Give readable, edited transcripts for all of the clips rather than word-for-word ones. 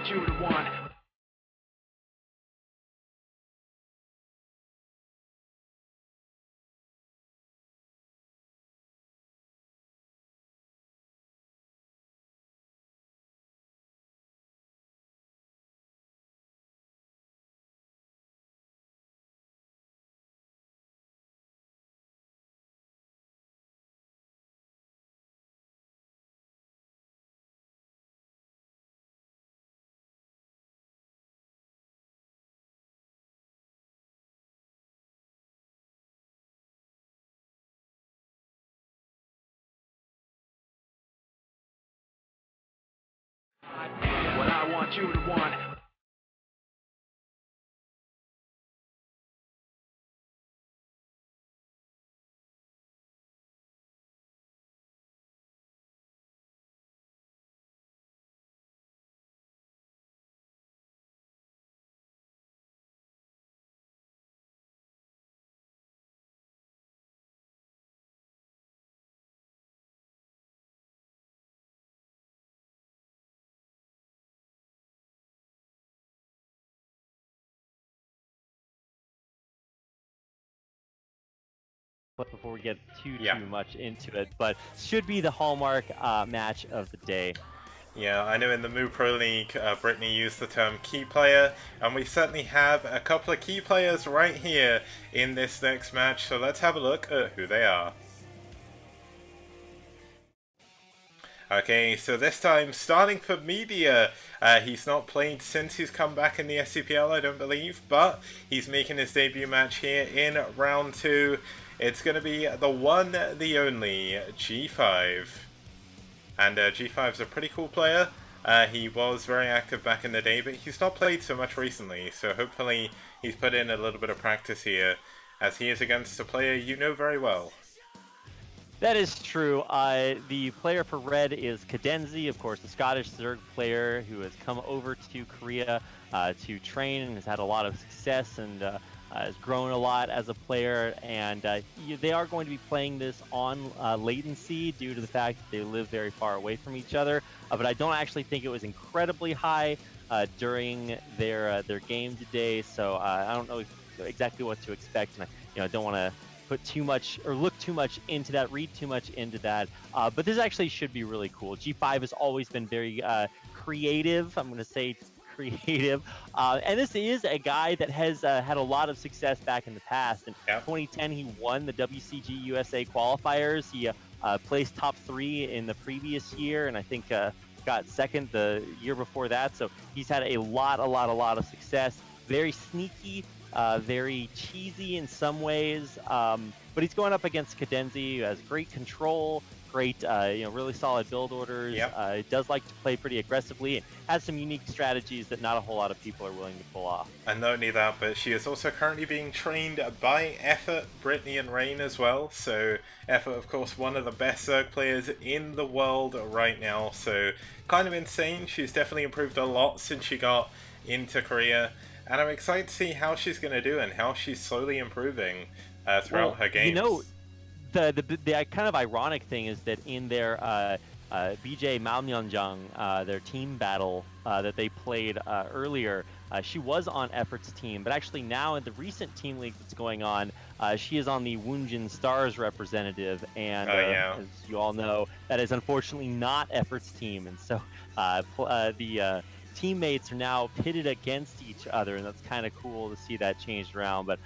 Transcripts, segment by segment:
you to want. What I want you to want. Before we get too Yeah. much into it, but should be the hallmark match of the day. Yeah, I know in the Moo Pro League, Brittany used the term key player, and we certainly have a couple of key players right here in this next match, so let's have a look at who they are. Okay, so this time, starting for Media, he's not played since he's come back in the STPL, I don't believe, but he's making his debut match here in round 2. It's going to be the one, the only, G5. And G5's a pretty cool player. He was very active back in the day, but he's not played so much recently, so hopefully he's put in a little bit of practice here, as he is against a player you know very well. That is true. The player for red is Cadenzie, of course, the Scottish Zerg player who has come over to Korea to train and has had a lot of success and has grown a lot as a player. And they are going to be playing this on latency due to the fact that they live very far away from each other. But I don't actually think it was incredibly high during their game today. So I don't know exactly what to expect, and I don't want to put too much or look too much into that, read too much into that. But this actually should be really cool. G5 has always been very creative. I'm going to say creative. And this is a guy that has had a lot of success back in the past. In 2010, he won the WCG USA qualifiers. He placed top 3 in the previous year, and I think got second the year before that. So he's had a lot of success. Very sneaky, very cheesy in some ways, but he's going up against Cadenzie, who has great control, great, really solid build orders. He does like to play pretty aggressively and has some unique strategies that not a whole lot of people are willing to pull off. And not only that, but she is also currently being trained by Effort, Brittany and Rain as well. So Effort, of course, one of the best Zerg players in the world right now. So kind of insane. She's definitely improved a lot since she got into Korea. And I'm excited to see how she's going to do and how she's slowly improving throughout her games. The kind of ironic thing is that in their BJ Malmyeonjang, their team battle that they played earlier, she was on Effort's team, but actually now in the recent team league that's going on, she is on the Woonjin Stars representative, and as you all know, that is unfortunately not Effort's team, and so the teammates are now pitted against each other, and that's kind of cool to see that changed around. But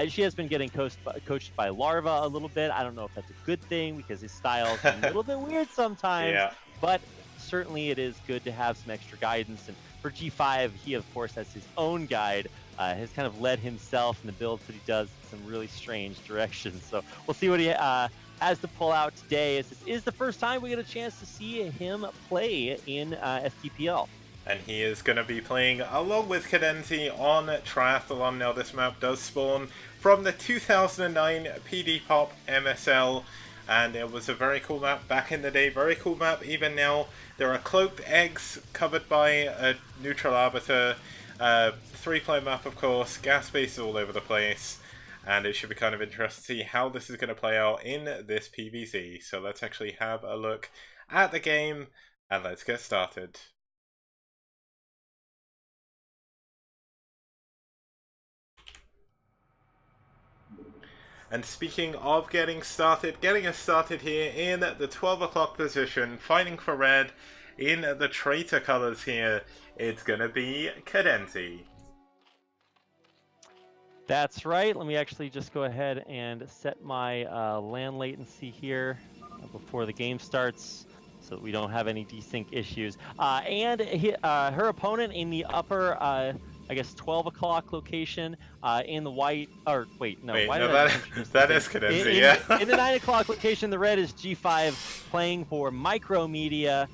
she has been getting coached by Larva a little bit. I don't know if that's a good thing because his style is a little bit weird sometimes, but certainly it is good to have some extra guidance. And for G5, he of course has his own guide, has kind of led himself in the builds that he does in some really strange directions. So we'll see what he has to pull out today, as this is the first time we get a chance to see him play in STPL. And he is going to be playing along with Cadenzie on Triathlon. Now this map does spawn from the 2009 PD Pop MSL, and it was a very cool map back in the day, very cool map even now. There are cloaked eggs covered by a neutral arbiter, 3-player map of course, gas bases all over the place, and it should be kind of interesting to see how this is going to play out in this PvZ. So let's actually have a look at the game, and let's get started. And speaking of getting us started here in the 12 o'clock position, fighting for red in the traitor colors here, it's going to be Cadenzie. That's right. Let me actually just go ahead and set my LAN latency latency here before the game starts, so that we don't have any desync issues. And her opponent in the upper, I guess 12 o'clock location, in the white, or wait, no, Wait, why no, did I that is Cadenzie, yeah. In the 9 o'clock location, the red is G5 playing for Micromedia.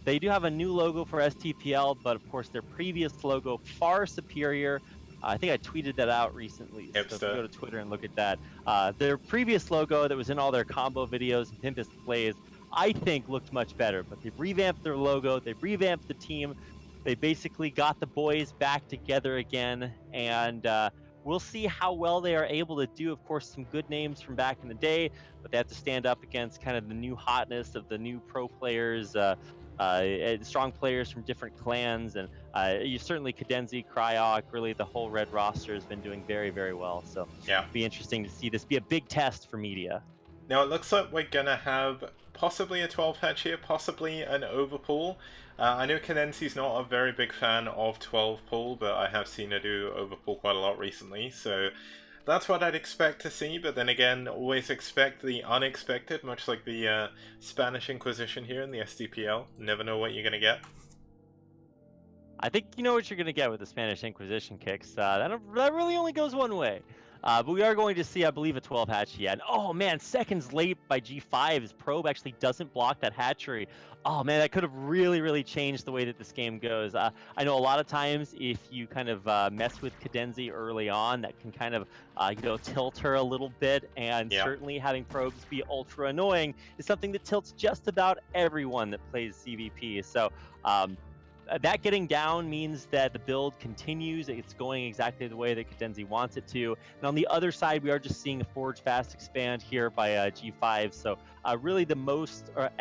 They do have a new logo for STPL, but of course their previous logo far superior. I think I tweeted that out recently, so if you go to Twitter and look at that. Their previous logo that was in all their combo videos and pin displays, I think looked much better, but they've revamped their logo, they've revamped the team, they basically got the boys back together again, and we'll see how well they are able to do. Of course, some good names from back in the day, but they have to stand up against kind of the new hotness of the new pro players, strong players from different clans, and you certainly Cadenzie, Cryok, really the whole red roster has been doing very, very well. So yeah, it'll be interesting to see this be a big test for media. Now it looks like we're gonna have possibly a 12 hatch here, possibly an overpool. I know Cadenzie's not a very big fan of 12 pool, but I have seen her do overpool quite a lot recently, so that's what I'd expect to see. But then again, always expect the unexpected, much like the Spanish Inquisition here in the STPL. Never know what you're gonna get. I think you know what you're going to get with the Spanish Inquisition kicks. That really only goes one way. But we are going to see, I believe, a 12 hatch yet. Oh, man, seconds late by G5. His probe actually doesn't block that hatchery. Oh, man, that could have really, really changed the way that this game goes. I know a lot of times if you kind of mess with Cadenzie early on, that can kind of, tilt her a little bit. And certainly having probes be ultra annoying is something that tilts just about everyone that plays CVP. So, that getting down means that the build continues. It's going exactly the way that Cadenzie wants it to. And on the other side, we are just seeing a forge fast expand here by G5. So really the most, or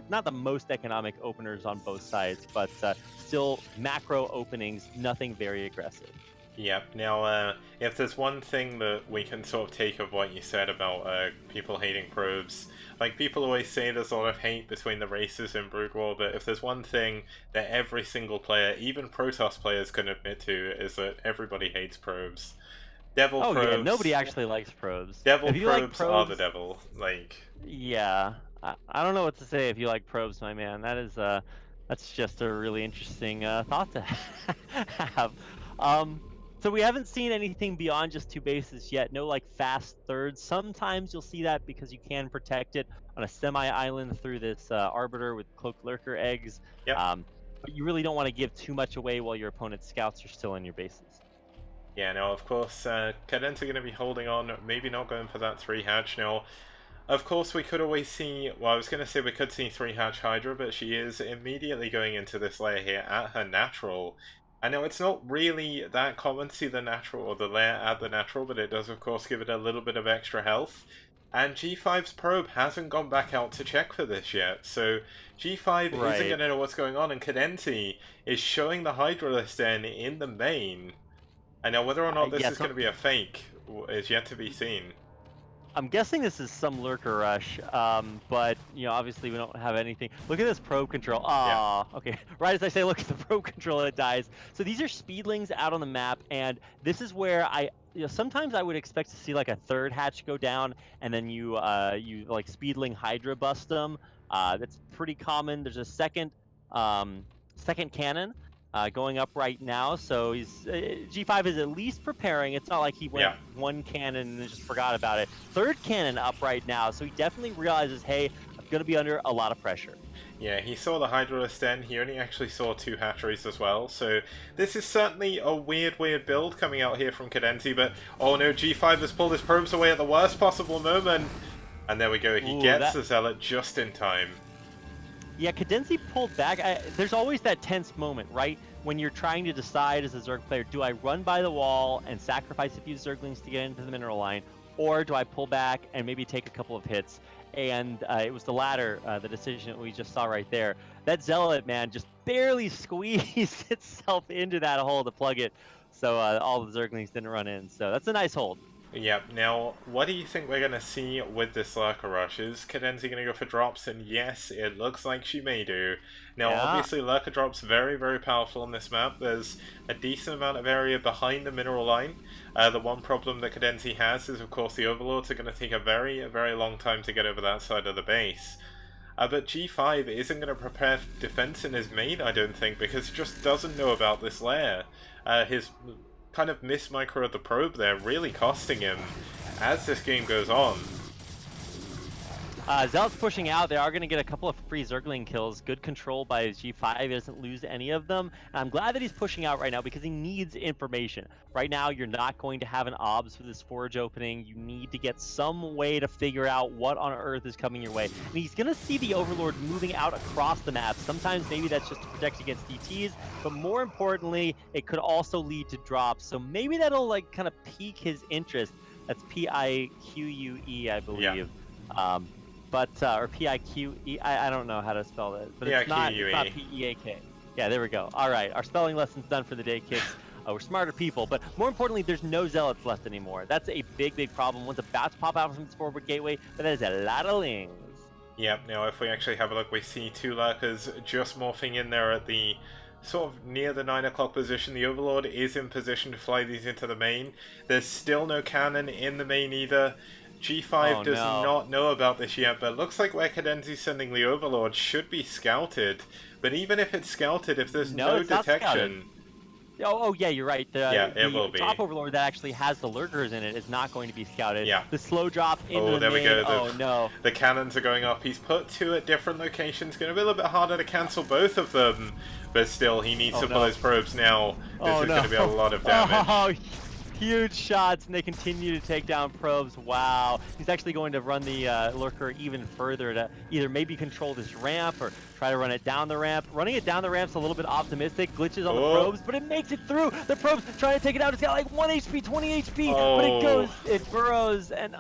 not the most economic openers on both sides, but still macro openings, nothing very aggressive. Yep. Now, if there's one thing that we can sort of take of what you said about people hating probes, like people always say there's a lot of hate between the races in Brood War, but if there's one thing that every single player, even Protoss players, can admit to, is that everybody hates probes. Devil probes. Yeah, nobody actually likes probes. Devil probes are the devil. Like. Yeah, I don't know what to say if you like probes, my man. That is that's just a really interesting thought to have. So we haven't seen anything beyond just 2 bases yet. No like fast thirds. Sometimes you'll see that because you can protect it on a semi-island through this Arbiter with Cloak Lurker eggs. Yep. But you really don't want to give too much away while your opponent's scouts are still in your bases. Yeah, no, of course, Cadenzie are going to be holding on, maybe not going for that 3 hatch. Now, of course, we could always see, well, I was going to say we could see 3 hatch Hydra, but she is immediately going into this layer here at her natural. I know it's not really that common to see the natural or the layer at the natural, but it does of course give it a little bit of extra health. And G5's probe hasn't gone back out to check for this yet, so G5 isn't going to know what's going on, and Cadenzie is showing the Hydralisk in the main. I know whether or not this is going to be a fake is yet to be seen. I'm guessing this is some lurker rush, but obviously we don't have anything. Look at this probe control. Okay. Right as I say, look at the probe control, it dies. So these are speedlings out on the map, and this is where sometimes I would expect to see like a 3rd hatch go down, and then you like speedling Hydra bust them. That's pretty common. There's a second cannon. Going up right now, so he's G5 is at least preparing. It's not like he went 1 cannon and then just forgot about it. 3rd cannon up right now, so he definitely realizes, hey, I'm going to be under a lot of pressure. Yeah, he saw the Hydralisk he only actually saw 2 hatcheries as well, so this is certainly a weird build coming out here from Cadenzie, but oh no, G5 has pulled his probes away at the worst possible moment, and there we go, he gets the Zealot just in time. Yeah, Cadenzie pulled back. There's always that tense moment, right? When you're trying to decide as a Zerg player, do I run by the wall and sacrifice a few Zerglings to get into the mineral line, or do I pull back and maybe take a couple of hits? And it was the latter, the decision that we just saw right there. That Zealot, man, just barely squeezed itself into that hole to plug it, so all the Zerglings didn't run in. So that's a nice hold. Yep. Now, what do you think we're going to see with this Lurker Rush? Is Cadenzie going to go for drops? And yes, it looks like she may do. Now, Yeah. obviously, Lurker drops very, very powerful on this map. There's a decent amount of area behind the mineral line. The one problem that Cadenzie has is, of course, the Overlords are going to take a very, very long time to get over that side of the base. But G5 isn't going to prepare defense in his main, I don't think, because he just doesn't know about this lair. His kind of miss-micro of the probe there really costing him as this game goes on. Zealot's pushing out. They are going to get a couple of free Zergling kills. Good control by G5. He doesn't lose any of them. And I'm glad that he's pushing out right now because he needs information. Right now, you're not going to have an OBS for this forge opening. You need to get some way to figure out what on earth is coming your way. And he's going to see the Overlord moving out across the map. Sometimes maybe that's just to protect against DTs, but more importantly, it could also lead to drops. So maybe that'll like kind of pique his interest. That's P-I-Q-U-E, I believe. Yeah. Or P-I-Q-E, I don't know how to spell that, but it's not P-E-A-K. Yeah, there we go. All right, our spelling lesson's done for the day, kids. We're smarter people, but more importantly, there's no Zealots left anymore. That's a big, big problem. One's about to pop out from its forward gateway, but that is a lot of lings. Yep, now if we actually have a look, we see two Lurkers just morphing in there at the sort of near the 9 o'clock position. The Overlord is in position to fly these into the main. There's still no cannon in the main either. G5 does not know about this yet, but it looks like where Cadenzie's sending the Overlord should be scouted. But even if it's scouted, if there's no detection... Oh, yeah, you're right. It will be. The top Overlord that actually has the Lurkers in it is not going to be scouted. Yeah. The slow drop into the main. We go. Oh, no. The cannons are going up. He's put two at different locations. Going to be a little bit harder to cancel both of them. But still, he needs to pull his probes now. This is going to be a lot of damage. Huge shots, and they continue to take down probes. Wow. He's actually going to run the Lurker even further to either maybe control this ramp or try to run it down the ramp. Running it down the ramp's a little bit optimistic. Glitches on the probes, but it makes it through. The probes trying to take it out. It's got like 1 HP, 20 HP, but it burrows, and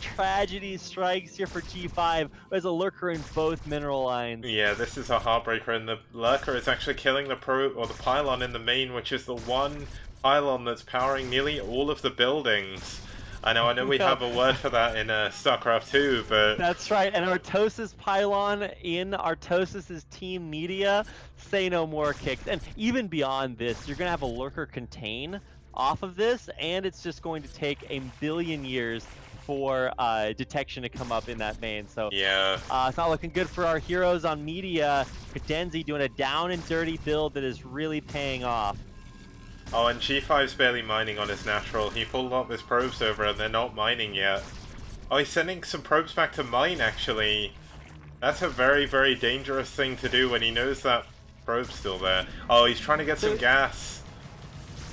tragedy strikes here for G5. There's a Lurker in both mineral lines. Yeah, this is a heartbreaker, and the Lurker is actually killing the probe, or the pylon in the main, which is the one pylon that's powering nearly all of the buildings. I know we have a word for that in StarCraft 2, but... That's right, and Artosis pylon in Artosis' team media, say no more kicks. And even beyond this, you're going to have a Lurker contain off of this, and it's just going to take a billion years for detection to come up in that main. So yeah, it's not looking good for our heroes on media. Cadenzie doing a down and dirty build that is really paying off. Oh, and G5's barely mining on his natural. He pulled up his probes over and they're not mining yet. Oh, he's sending some probes back to mine, actually. That's a very, very dangerous thing to do when he knows that probe's still there. Oh, he's trying to get some gas.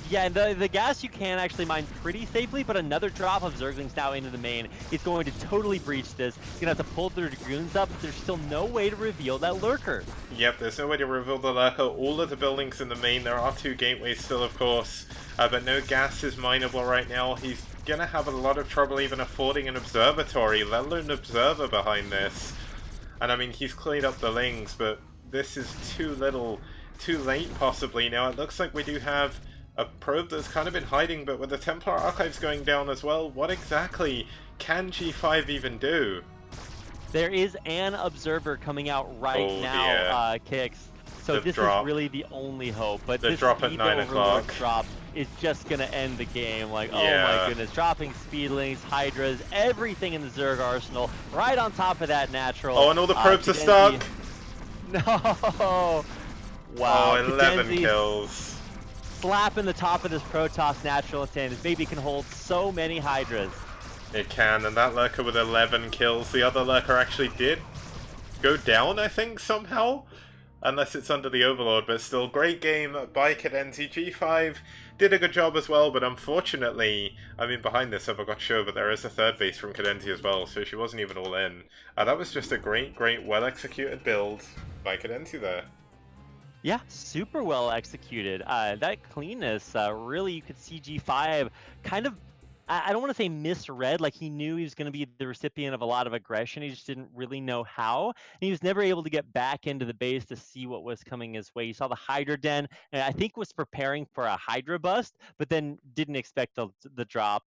Yeah, the gas you can actually mine pretty safely, but another drop of Zerglings now into the main is going to totally breach this. He's going to have to pull their Dragoons up, but there's still no way to reveal that Lurker. Yep, there's no way to reveal the Lurker. All of the buildings in the main, there are two gateways still, of course, but no gas is mineable right now. He's going to have a lot of trouble even affording an observatory, let alone an observer behind this. And I mean, he's cleared up the lings, but this is too little, too late possibly. Now, it looks like we do have a probe that's kind of been hiding, but with the Templar Archives going down as well, what exactly can G5 even do? There is an observer coming out right now, Kicks. So this is really the only hope. But the this drop at 9 o'clock drop is just going to end the game. Like, oh my goodness, dropping Speedlings, Hydras, everything in the Zerg arsenal, right on top of that natural. Oh, and all the probes are stuck. No. Wow. Oh, 11 kills. Slapping the top of this Protoss natural and saying this baby can hold so many Hydras. It can, and that Lurker with 11 kills. The other Lurker actually did go down, I think, somehow. Unless it's under the Overlord, but still, great game by Cadenzie. G5 did a good job as well, but unfortunately, I mean, behind this, I forgot to show, but there is a third base from Cadenzie as well, so she wasn't even all in. That was just a great, well-executed build by Cadenzie there. Yeah, super well executed. That cleanness, really, you could see G5 kind of, I don't want to say misread, like he knew he was going to be the recipient of a lot of aggression. He just didn't really know how. And he was never able to get back into the base to see what was coming his way. He saw the Hydra Den, and I think was preparing for a Hydra bust, but then didn't expect the drop.